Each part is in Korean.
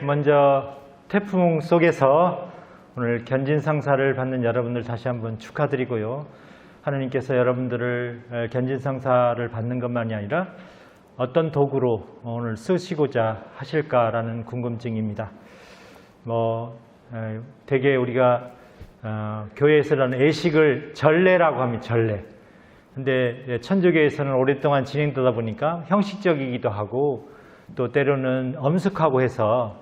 먼저 태풍 속에서 오늘 견진상사를 받는 여러분들 다시 한번 축하드리고요. 하느님께서 여러분들을 견진상사를 받는 것만이 아니라 어떤 도구로 오늘 쓰시고자 하실까라는 궁금증입니다. 되게 우리가 교회에서는 애식을 전례라고 합니다. 전례. 근데 천주교에서는 오랫동안 진행되다 보니까 형식적이기도 하고 또 때로는 엄숙하고 해서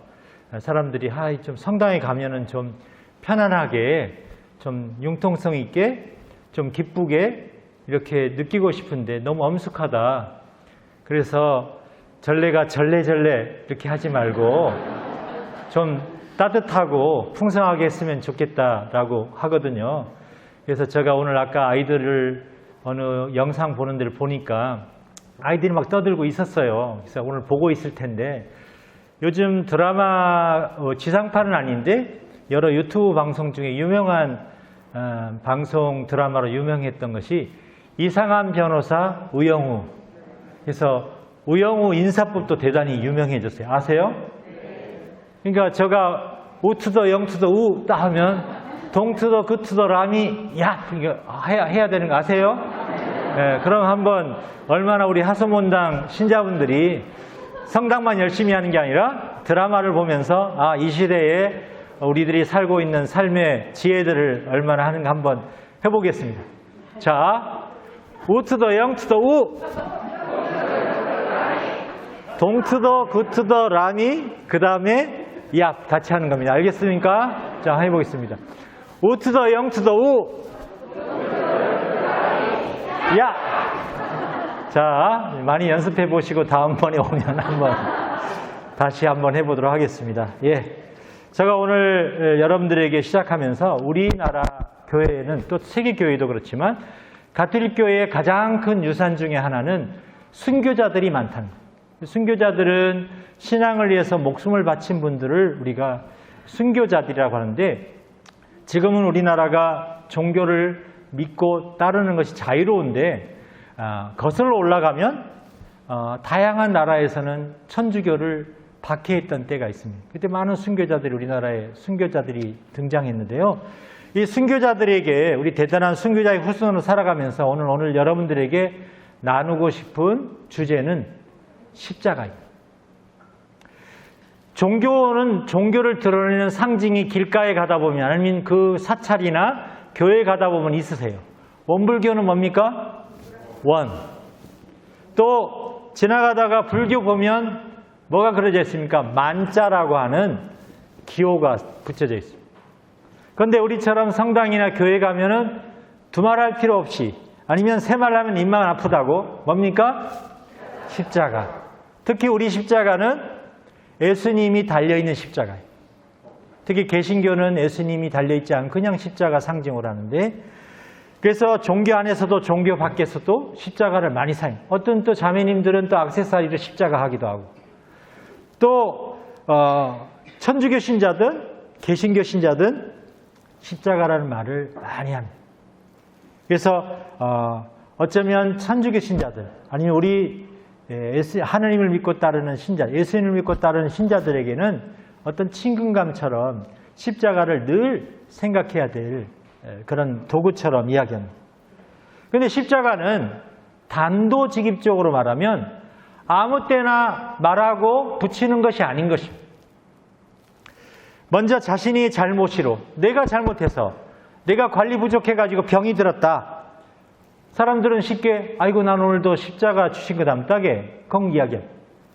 사람들이 좀 성당에 가면은 좀 편안하게, 좀 융통성 있게, 좀 기쁘게 이렇게 느끼고 싶은데 너무 엄숙하다. 그래서 전례가 전례 이렇게 하지 말고 좀 따뜻하고 풍성하게 했으면 좋겠다라고 하거든요. 그래서 제가 오늘 아까 아이들을 어느 영상 보는 데를 보니까 아이들이 막 떠들고 있었어요. 그래서 오늘 보고 있을 텐데 요즘 드라마 지상파는 아닌데 여러 유튜브 방송 중에 유명한 방송 드라마로 유명했던 것이 이상한 변호사 우영우. 그래서 우영우 인사법도 대단히 유명해졌어요. 아세요? 그러니까 제가 우투더 영투더 우 딱 하면 동투더 그투더 라미 야 이거 해야 되는 거 아세요? 그럼 한번 얼마나 우리 하소몬당 신자분들이 성당만 열심히 하는 게 아니라 드라마를 보면서 이 시대에 우리들이 살고 있는 삶의 지혜들을 얼마나 하는가 한번 해보겠습니다. 자, 우투더 영투더 우 동투더 굿투더 라미 그 다음에 야 같이 하는 겁니다. 알겠습니까? 자, 해보겠습니다. 우투더 영투더 우 야! 자, 많이 연습해 보시고 다음번에 오면 다시 한번 해보도록 하겠습니다. 제가 오늘 여러분들에게 시작하면서 우리나라 교회는 또 세계교회도 그렇지만 가톨릭교회의 가장 큰 유산 중에 하나는 순교자들이 많다는 거예요. 순교자들은 신앙을 위해서 목숨을 바친 분들을 우리가 순교자들이라고 하는데 지금은 우리나라가 종교를 믿고 따르는 것이 자유로운데 거슬러 올라가면 다양한 나라에서는 천주교를 박해했던 때가 있습니다. 그때 많은 순교자들이 우리나라에 순교자들이 등장했는데요. 이 순교자들에게 우리 대단한 순교자의 후손으로 살아가면서 오늘 여러분들에게 나누고 싶은 주제는 십자가입니다. 종교는 종교를 드러내는 상징이 길가에 가다 보면 아니면 그 사찰이나 교회에 가다 보면 있으세요. 원불교는 뭡니까? 원. 또 지나가다가 불교 보면 뭐가 그려져 있습니까? 만자라고 하는 기호가 붙여져 있습니다. 그런데 우리처럼 성당이나 교회 가면은 두말할 필요 없이 아니면 세말 하면 입만 아프다고 뭡니까? 십자가. 특히 우리 십자가는 예수님이 달려있는 십자가예요. 특히 개신교는 예수님이 달려있지 않고 그냥 십자가 상징으로 하는데 그래서 종교 안에서도 종교 밖에서도 십자가를 많이 사용해요. 어떤 또 자매님들은 또 액세서리로 십자가 하기도 하고 또 천주교 신자든 개신교 신자든 십자가라는 말을 많이 합니다. 그래서 어쩌면 천주교 신자들 아니면 우리 하느님을 믿고 따르는 신자, 예수님을 믿고 따르는 신자들에게는 어떤 친근감처럼 십자가를 늘 생각해야 될 그런 도구처럼 이야기합니다. 그런데 십자가는 단도직입적으로 말하면 아무 때나 말하고 붙이는 것이 아닌 것입니다. 먼저 자신이 잘못으로 내가 잘못해서 내가 관리 부족해가지고 병이 들었다. 사람들은 쉽게 아이고 난 오늘도 십자가 주신 거 담다게 공 이야기합니다.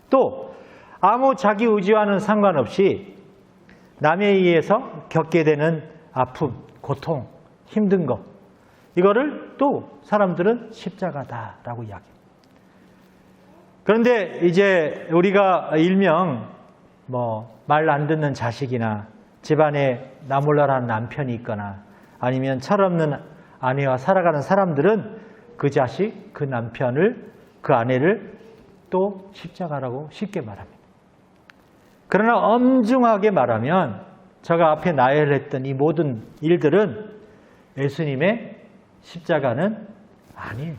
또 아무 자기 의지와는 상관없이 남에 의해서 겪게 되는 아픔, 고통, 힘든 거 이거를 또 사람들은 십자가다라고 이야기합니다. 그런데 이제 우리가 일명 말 안 듣는 자식이나 집안에 나몰라라는 남편이 있거나 아니면 철없는 아내와 살아가는 사람들은 그 자식, 그 남편을, 그 아내를 또 십자가라고 쉽게 말합니다. 그러나 엄중하게 말하면 제가 앞에 나열했던 이 모든 일들은 예수님의 십자가는 아니에요.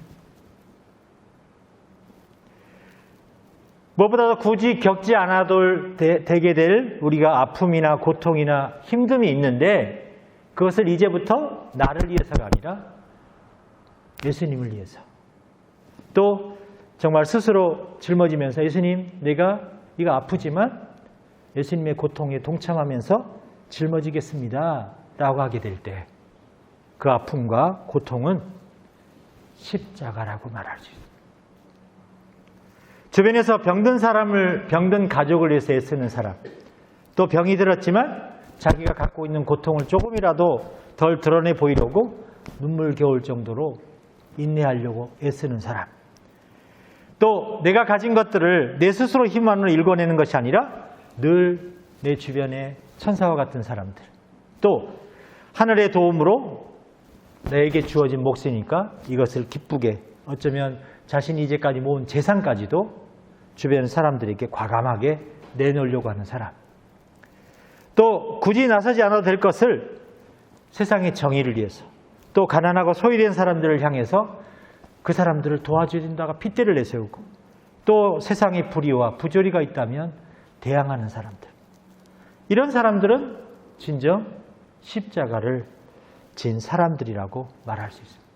무엇보다도 굳이 겪지 않아도 되게 될 우리가 아픔이나 고통이나 힘듦이 있는데 그것을 이제부터 나를 위해서가 아니라 예수님을 위해서 또 정말 스스로 짊어지면서 예수님 내가 이거 아프지만 예수님의 고통에 동참하면서 짊어지겠습니다 라고 하게 될 때 그 아픔과 고통은 십자가라고 말할 수 있습니다. 주변에서 병든 가족을 위해서 애쓰는 사람, 또 병이 들었지만 자기가 갖고 있는 고통을 조금이라도 덜 드러내 보이려고 눈물겨울 정도로 인내하려고 애쓰는 사람, 또 내가 가진 것들을 내 스스로 힘만으로 일궈내는 것이 아니라 늘 내 주변의 천사와 같은 사람들, 또 하늘의 도움으로 내게 주어진 몫이니까 이것을 기쁘게 어쩌면 자신이 이제까지 모은 재산까지도 주변 사람들에게 과감하게 내놓으려고 하는 사람, 또 굳이 나서지 않아도 될 것을 세상의 정의를 위해서 또 가난하고 소외된 사람들을 향해서 그 사람들을 도와줘야 된다가 핏대를 내세우고 또 세상의 불의와 부조리가 있다면 대항하는 사람들, 이런 사람들은 진정 십자가를 진 사람들이라고 말할 수 있습니다.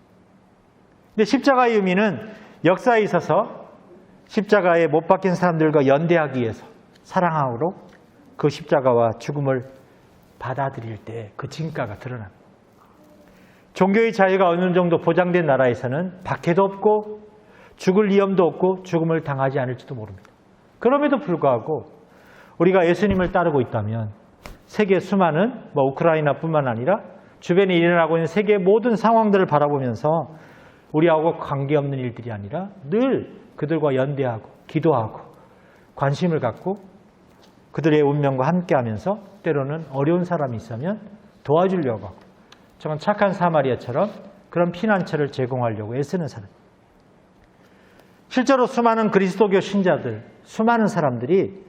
근데 십자가의 의미는 역사에 있어서 십자가에 못 박힌 사람들과 연대하기 위해서 사랑함으로 그 십자가와 죽음을 받아들일 때 그 진가가 드러납니다. 종교의 자유가 어느 정도 보장된 나라에서는 박해도 없고 죽을 위험도 없고 죽음을 당하지 않을지도 모릅니다. 그럼에도 불구하고 우리가 예수님을 따르고 있다면 세계 수많은 우크라이나뿐만 아니라 주변에 일어나고 있는 세계의 모든 상황들을 바라보면서 우리하고 관계없는 일들이 아니라 늘 그들과 연대하고 기도하고 관심을 갖고 그들의 운명과 함께하면서 때로는 어려운 사람이 있으면 도와주려고 하고 정말 착한 사마리아처럼 그런 피난처를 제공하려고 애쓰는 사람. 실제로 수많은 그리스도교 신자들, 수많은 사람들이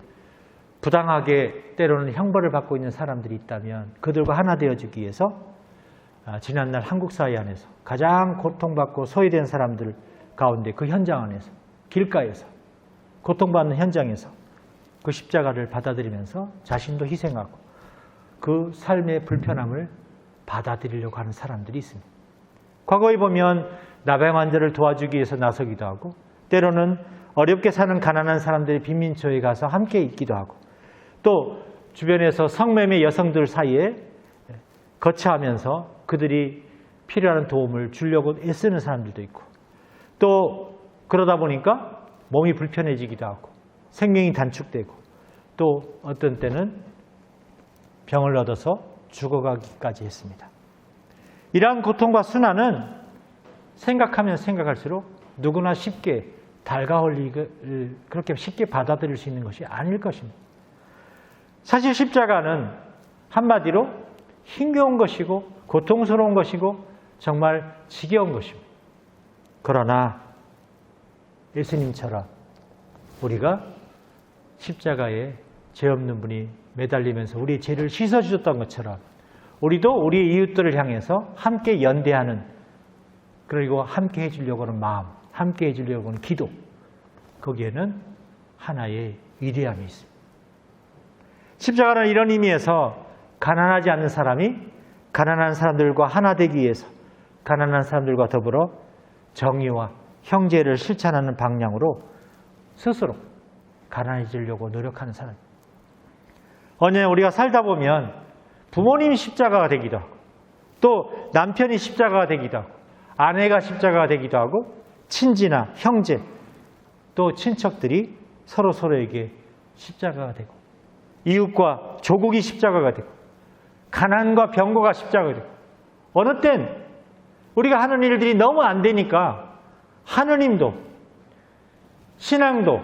부당하게 때로는 형벌을 받고 있는 사람들이 있다면 그들과 하나 되어주기 위해서 지난날 한국 사회 안에서 가장 고통받고 소외된 사람들 가운데 그 현장 안에서 길가에서 고통받는 현장에서 그 십자가를 받아들이면서 자신도 희생하고 그 삶의 불편함을 받아들이려고 하는 사람들이 있습니다. 과거에 보면 나병 환자를 도와주기 위해서 나서기도 하고 때로는 어렵게 사는 가난한 사람들이 빈민초에 가서 함께 있기도 하고 또 주변에서 성매매 여성들 사이에 거처하면서 그들이 필요한 도움을 주려고 애쓰는 사람들도 있고 또 그러다 보니까 몸이 불편해지기도 하고 생명이 단축되고 또 어떤 때는 병을 얻어서 죽어가기까지 했습니다. 이러한 고통과 순환은 생각하면 생각할수록 누구나 쉽게 달가올 그렇게 쉽게 받아들일 수 있는 것이 아닐 것입니다. 사실 십자가는 한마디로 힘겨운 것이고 고통스러운 것이고 정말 지겨운 것입니다. 그러나 예수님처럼 우리가 십자가에 죄 없는 분이 매달리면서 우리의 죄를 씻어주셨던 것처럼 우리도 우리의 이웃들을 향해서 함께 연대하는 그리고 함께 해주려고 하는 마음, 함께 해주려고 하는 기도, 거기에는 하나의 위대함이 있습니다. 십자가는 이런 의미에서 가난하지 않는 사람이 가난한 사람들과 하나 되기 위해서 가난한 사람들과 더불어 정의와 형제를 실천하는 방향으로 스스로 가난해지려고 노력하는 사람. 어느 우리가 살다 보면 부모님이 십자가가 되기도 하고 또 남편이 십자가가 되기도 하고 아내가 십자가가 되기도 하고 친지나 형제 또 친척들이 서로에게 십자가가 되고 이웃과 조국이 십자가가 되고 가난과 병고가 십자가가 되고 어느 땐 우리가 하는 일들이 너무 안 되니까 하느님도 신앙도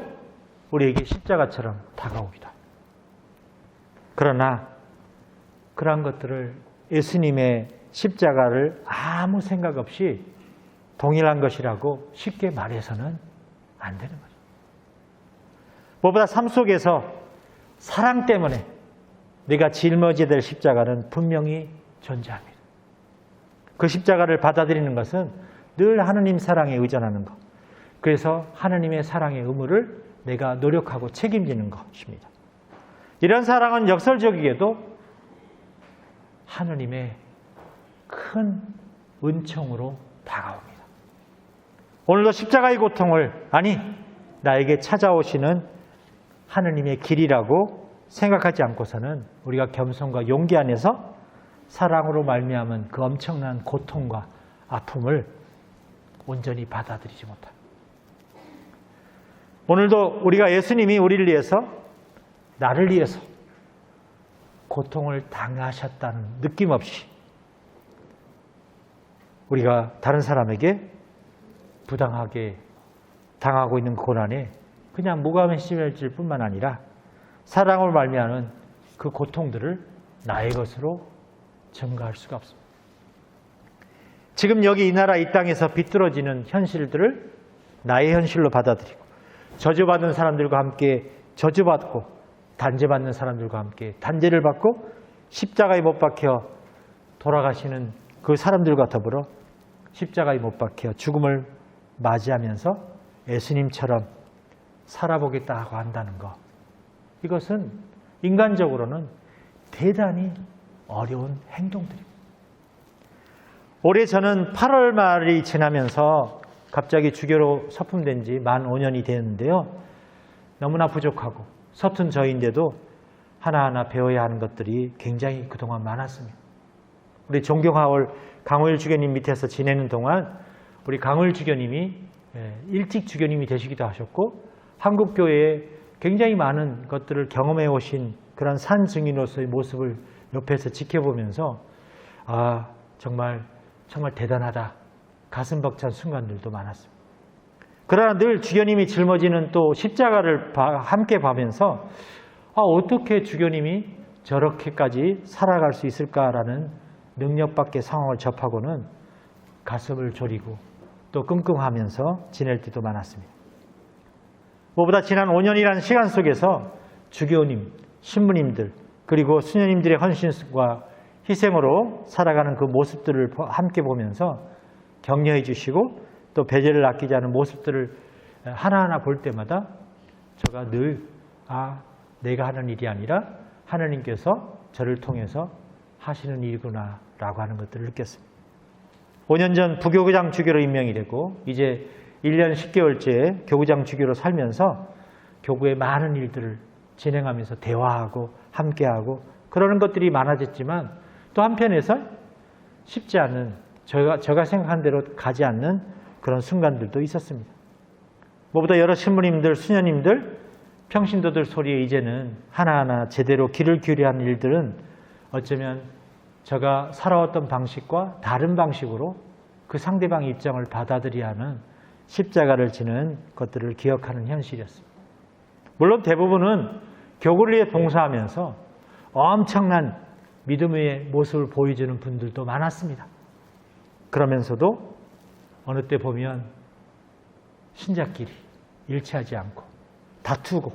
우리에게 십자가처럼 다가오기도 합니다. 그러나 그러한 것들을 예수님의 십자가를 아무 생각 없이 동일한 것이라고 쉽게 말해서는 안 되는 거죠. 무엇보다 삶 속에서 사랑 때문에 내가 짊어져야 될 십자가는 분명히 존재합니다. 그 십자가를 받아들이는 것은 늘 하느님 사랑에 의존하는 것. 그래서 하느님의 사랑의 의무를 내가 노력하고 책임지는 것입니다. 이런 사랑은 역설적이게도 하느님의 큰 은총으로 다가옵니다. 오늘도 십자가의 고통을 나에게 찾아오시는 하느님의 길이라고 생각하지 않고서는 우리가 겸손과 용기 안에서 사랑으로 말미암은 그 엄청난 고통과 아픔을 온전히 받아들이지 못합니다. 오늘도 우리가 예수님이 우리를 위해서, 나를 위해서 고통을 당하셨다는 느낌 없이 우리가 다른 사람에게 부당하게 당하고 있는 고난에 그냥 무감에 심해질 뿐만 아니라 사랑으로 말미암은 그 고통들을 나의 것으로 증가할 수가 없습니다. 지금 여기 이 나라 이 땅에서 비뚤어지는 현실들을 나의 현실로 받아들이고 저주받는 사람들과 함께 저주받고 단죄받는 사람들과 함께 단죄를 받고 십자가에 못 박혀 돌아가시는 그 사람들과 더불어 십자가에 못 박혀 죽음을 맞이하면서 예수님처럼 살아보겠다고 한다는 것, 이것은 인간적으로는 대단히 어려운 행동들입니다. 올해 저는 8월 말이 지나면서 갑자기 주교로 서품된 지 만 5년이 되었는데요. 너무나 부족하고 서툰 저인데도 하나하나 배워야 하는 것들이 굉장히 그동안 많았습니다. 우리 존경하올 강호일 주교님 밑에서 지내는 동안 우리 강호일 주교님이 일찍 주교님이 되시기도 하셨고 한국교회에 굉장히 많은 것들을 경험해 오신 그런 산 증인으로서의 모습을 옆에서 지켜보면서 정말 대단하다, 가슴 벅찬 순간들도 많았습니다. 그러나 늘 주교님이 짊어지는 또 십자가를 함께 보면서 어떻게 주교님이 저렇게까지 살아갈 수 있을까라는 능력 밖의 상황을 접하고는 가슴을 졸이고 또 끙끙하면서 지낼 때도 많았습니다. 무엇보다 지난 5년이라는 시간 속에서 주교님, 신부님들 그리고 수녀님들의 헌신과 희생으로 살아가는 그 모습들을 함께 보면서 격려해 주시고 또 배제를 아끼지 않은 모습들을 하나하나 볼 때마다 제가 늘 내가 하는 일이 아니라 하나님께서 저를 통해서 하시는 일이구나 라고 하는 것들을 느꼈습니다. 5년 전 부교구장 주교로 임명이 되고 이제 1년 10개월째 교구장 주교로 살면서 교구의 많은 일들을 진행하면서 대화하고 함께하고 그러는 것들이 많아졌지만 또 한편에서 쉽지 않은 제가 생각한 대로 가지 않는 그런 순간들도 있었습니다. 무엇보다 여러 신부님들, 수녀님들, 평신도들 소리에 이제는 하나하나 제대로 귀를 기울여야 하는 일들은 어쩌면 제가 살아왔던 방식과 다른 방식으로 그 상대방의 입장을 받아들여야 하는 십자가를 지는 것들을 기억하는 현실이었습니다. 물론 대부분은 교구를 위해 봉사하면서 엄청난 믿음의 모습을 보여주는 분들도 많았습니다. 그러면서도 어느 때 보면 신자끼리 일치하지 않고 다투고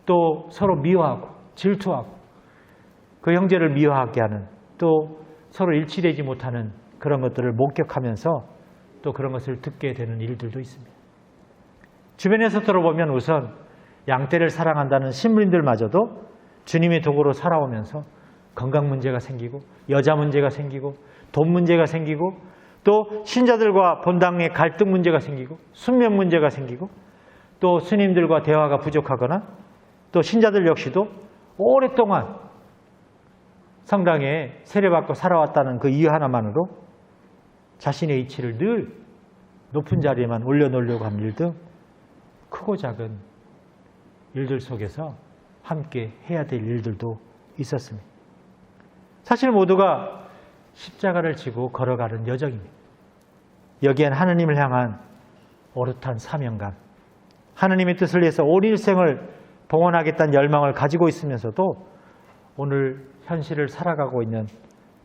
또 서로 미워하고 질투하고 그 형제를 미워하게 하는 또 서로 일치되지 못하는 그런 것들을 목격하면서 또 그런 것을 듣게 되는 일들도 있습니다. 주변에서 들어보면 우선 양떼를 사랑한다는 신부님들마저도 주님의 도구로 살아오면서 건강 문제가 생기고 여자 문제가 생기고 돈 문제가 생기고 또 신자들과 본당의 갈등 문제가 생기고 숙면 문제가 생기고 또 스님들과 대화가 부족하거나 또 신자들 역시도 오랫동안 성당에 세례받고 살아왔다는 그 이유 하나만으로 자신의 이치를 늘 높은 자리에만 올려놓으려고 하는 일 등 크고 작은 일들 속에서 함께 해야 될 일들도 있었습니다. 사실 모두가 십자가를 지고 걸어가는 여정입니다. 여기엔 하느님을 향한 오롯한 사명감, 하느님의 뜻을 위해서 온 일생을 봉헌하겠다는 열망을 가지고 있으면서도 오늘 현실을 살아가고 있는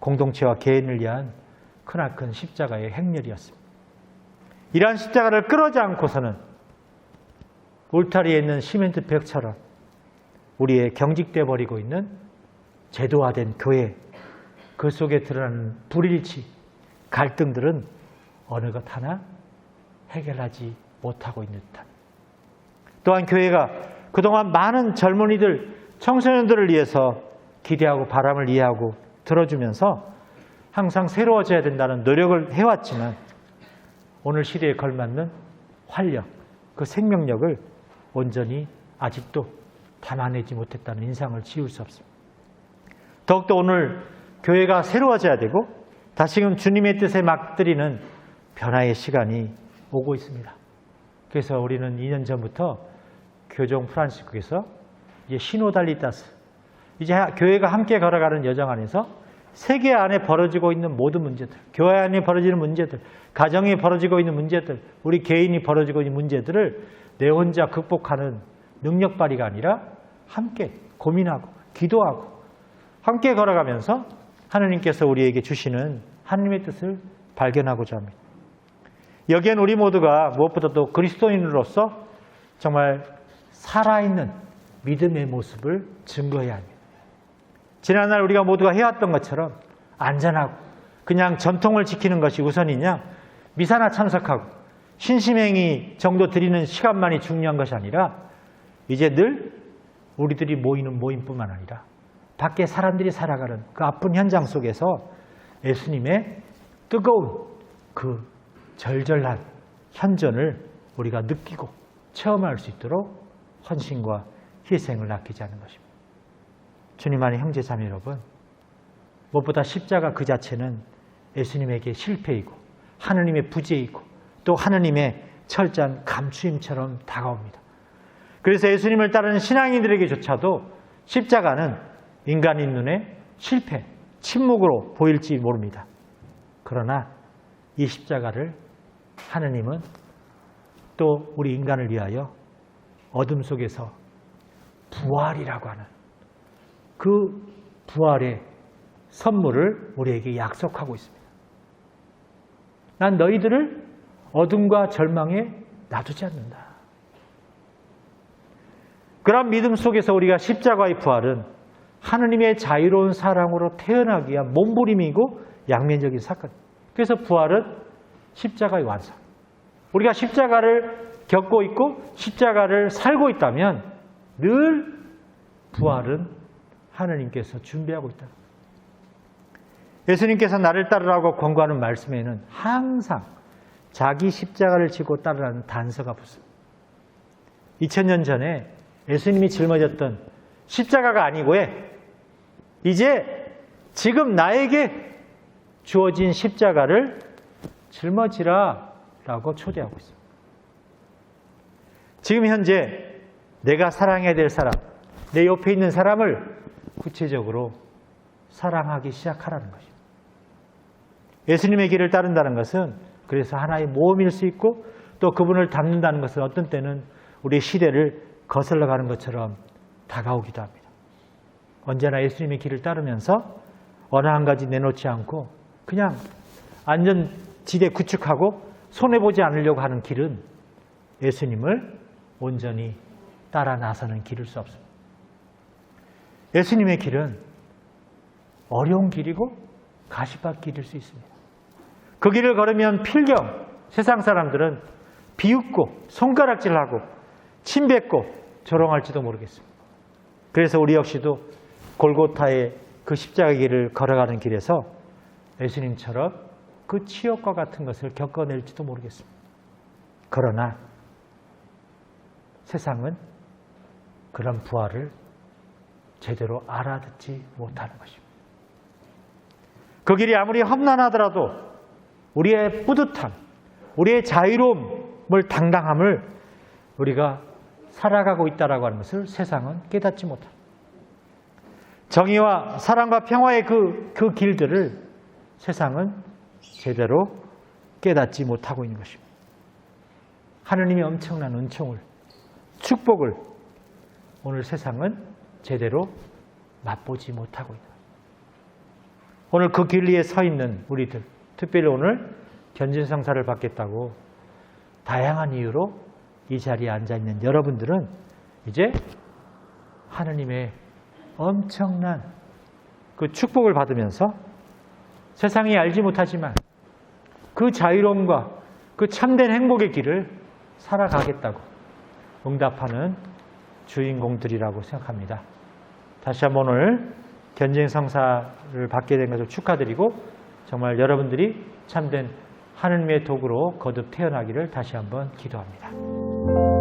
공동체와 개인을 위한 크나큰 십자가의 행렬이었습니다. 이러한 십자가를 끌어지 않고서는 울타리에 있는 시멘트 벽처럼 우리의 경직돼 버리고 있는 제도화된 교회, 그 속에 드러나는 불일치, 갈등들은 어느 것 하나 해결하지 못하고 있는 듯한, 또한 교회가 그동안 많은 젊은이들, 청소년들을 위해서 기대하고 바람을 이해하고 들어주면서 항상 새로워져야 된다는 노력을 해왔지만 오늘 시대에 걸맞는 활력, 그 생명력을 온전히 아직도 담아내지 못했다는 인상을 지울 수 없습니다. 더욱더 오늘 교회가 새로워져야 되고 다시금 주님의 뜻에 맞들이는 변화의 시간이 오고 있습니다. 그래서 우리는 2년 전부터 교종 프란시스코에서 이제 시노달리타스, 이제 교회가 함께 걸어가는 여정 안에서 세계 안에 벌어지고 있는 모든 문제들, 교회 안에 벌어지는 문제들, 가정에 벌어지고 있는 문제들, 우리 개인이 벌어지고 있는 문제들을 내 혼자 극복하는 능력 발휘가 아니라 함께 고민하고 기도하고 함께 걸어가면서 하느님께서 우리에게 주시는 하느님의 뜻을 발견하고자 합니다. 여기엔 우리 모두가 무엇보다도 그리스도인으로서 정말 살아있는 믿음의 모습을 증거해야 합니다. 지난날 우리가 모두가 해왔던 것처럼 안전하고 그냥 전통을 지키는 것이 우선이냐, 미사나 참석하고 신심행위 정도 드리는 시간만이 중요한 것이 아니라 이제 늘 우리들이 모이는 모임뿐만 아니라 밖에 사람들이 살아가는 그 아픈 현장 속에서 예수님의 뜨거운 그 절절한 현전을 우리가 느끼고 체험할 수 있도록 헌신과 희생을 아끼지 않는 것입니다. 주님 안의 형제 자매 여러분, 무엇보다 십자가 그 자체는 예수님에게 실패이고 하느님의 부재이고 또 하느님의 철저한 감추임처럼 다가옵니다. 그래서 예수님을 따르는 신앙인들에게조차도 십자가는 인간인 눈에 실패, 침묵으로 보일지 모릅니다. 그러나 이 십자가를 하느님은 또 우리 인간을 위하여 어둠 속에서 부활이라고 하는 그 부활의 선물을 우리에게 약속하고 있습니다. 난 너희들을 어둠과 절망에 놔두지 않는다. 그런 믿음 속에서 우리가 십자가의 부활은 하느님의 자유로운 사랑으로 태어나기 위한 몸부림이고 양면적인 사건. 그래서 부활은 십자가의 완성. 우리가 십자가를 겪고 있고 십자가를 살고 있다면 늘 부활은 하느님께서 준비하고 있다. 예수님께서 나를 따르라고 권고하는 말씀에는 항상 자기 십자가를 지고 따르라는 단서가 붙습니다. 2000년 전에 예수님이 짊어졌던 십자가가 아니고 이제 지금 나에게 주어진 십자가를 짊어지라 라고 초대하고 있습니다. 지금 현재 내가 사랑해야 될 사람, 내 옆에 있는 사람을 구체적으로 사랑하기 시작하라는 것입니다. 예수님의 길을 따른다는 것은 그래서 하나의 모험일 수 있고 또 그분을 닮는다는 것은 어떤 때는 우리의 시대를 거슬러 가는 것처럼 다가오기도 합니다. 언제나 예수님의 길을 따르면서 어느 한 가지 내놓지 않고 그냥 안전지대 구축하고 손해보지 않으려고 하는 길은 예수님을 온전히 따라 나서는 길일 수 없습니다. 예수님의 길은 어려운 길이고 가시밭길일 수 있습니다. 그 길을 걸으면 필경 세상 사람들은 비웃고 손가락질하고 침뱉고 조롱할지도 모르겠습니다. 그래서 우리 역시도 골고타의 그 십자가의 길을 걸어가는 길에서 예수님처럼 그 치욕과 같은 것을 겪어낼지도 모르겠습니다. 그러나 세상은 그런 부활을 제대로 알아듣지 못하는 것입니다. 그 길이 아무리 험난하더라도 우리의 뿌듯함, 우리의 자유로움을 당당함을 우리가 살아가고 있다라고 하는 것을 세상은 깨닫지 못합니다. 정의와 사랑과 평화의 그 길들을 세상은 제대로 깨닫지 못하고 있는 것입니다. 하느님의 엄청난 은총을, 축복을 오늘 세상은 제대로 맛보지 못하고 있다. 오늘 그 길 위에 서 있는 우리들, 특별히 오늘 견진성사를 받겠다고 다양한 이유로 이 자리에 앉아있는 여러분들은 이제 하느님의 엄청난 그 축복을 받으면서 세상이 알지 못하지만 그 자유로움과 그 참된 행복의 길을 살아가겠다고 응답하는 주인공들이라고 생각합니다. 다시 한번 오늘 견쟁성사를 받게 된 것을 축하드리고 정말 여러분들이 참된 하느님의 도구로 거듭 태어나기를 다시 한번 기도합니다.